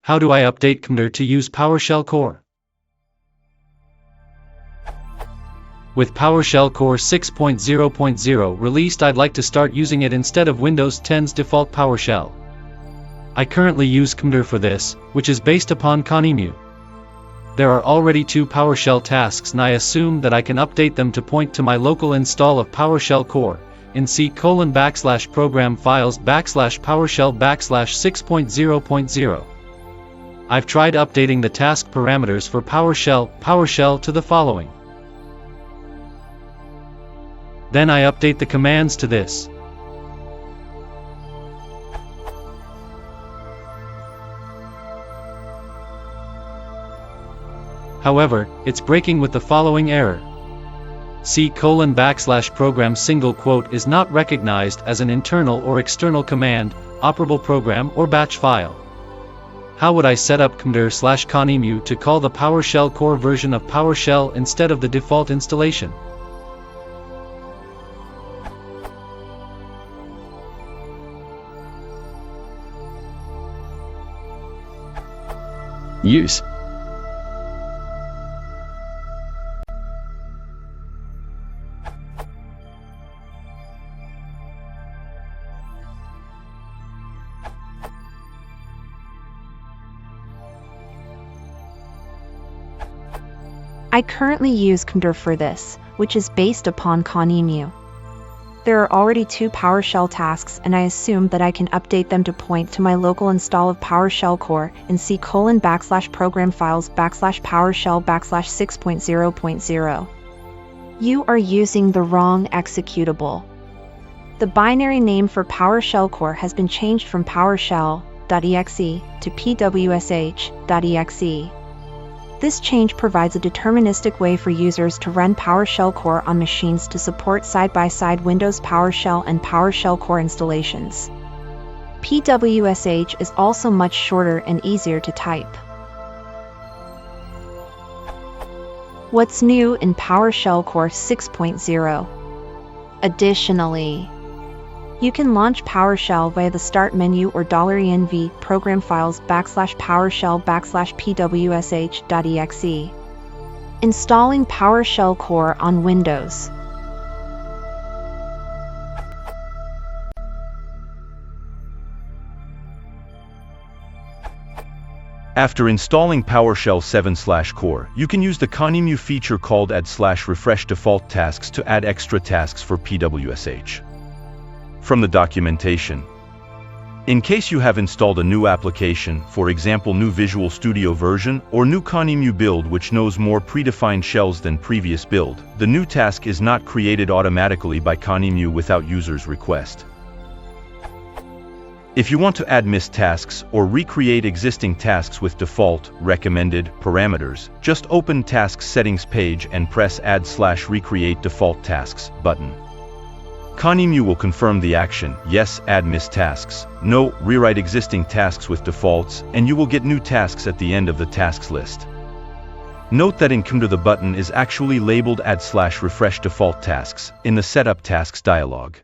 How do I update Cmder to use PowerShell Core? With PowerShell Core 6.0.0 released, I'd like to start using it instead of Windows 10's default PowerShell. I currently use Cmder for this, which is based upon Cmder. There are already 2 PowerShell tasks and I assume that I can update them to point to my local install of PowerShell Core, in C:\program files \PowerShell \6.0.0. I've tried updating the task parameters for PowerShell to the following. Then I update the commands to this. However, it's breaking with the following error. C:\program is not recognized as an internal or external command, operable program or batch file. How would I set up Cmder/Cmder to call the PowerShell Core version of PowerShell instead of the default installation? Use. I currently use Cmder for this, which is based upon Cmder. There are already 2 PowerShell tasks and I assume that I can update them to point to my local install of PowerShell Core in C:\program files \PowerShell \6.0.0. You are using the wrong executable. The binary name for PowerShell Core has been changed from PowerShell.exe to pwsh.exe. This change provides a deterministic way for users to run PowerShell Core on machines to support side-by-side Windows PowerShell and PowerShell Core installations. pwsh is also much shorter and easier to type. What's new in PowerShell Core 6.0? Additionally, you can launch PowerShell via the Start menu or $env program files \PowerShell \pwsh.exe. Installing PowerShell Core on Windows. After installing PowerShell 7/Core, you can use the Cmder feature called add/refresh default tasks to add extra tasks for PWSH. From the documentation. In case you have installed a new application, for example new Visual Studio version, or new Cmder build which knows more predefined shells than previous build, the new task is not created automatically by Cmder without user's request. If you want to add missed tasks or recreate existing tasks with default, recommended parameters, just open Tasks Settings page and press Add/Recreate Default Tasks button. Cmder will confirm the action, yes, add missed tasks, no, rewrite existing tasks with defaults, and you will get new tasks at the end of the tasks list. Note that in Cmder the button is actually labeled Add/Refresh Default Tasks in the Setup Tasks dialog.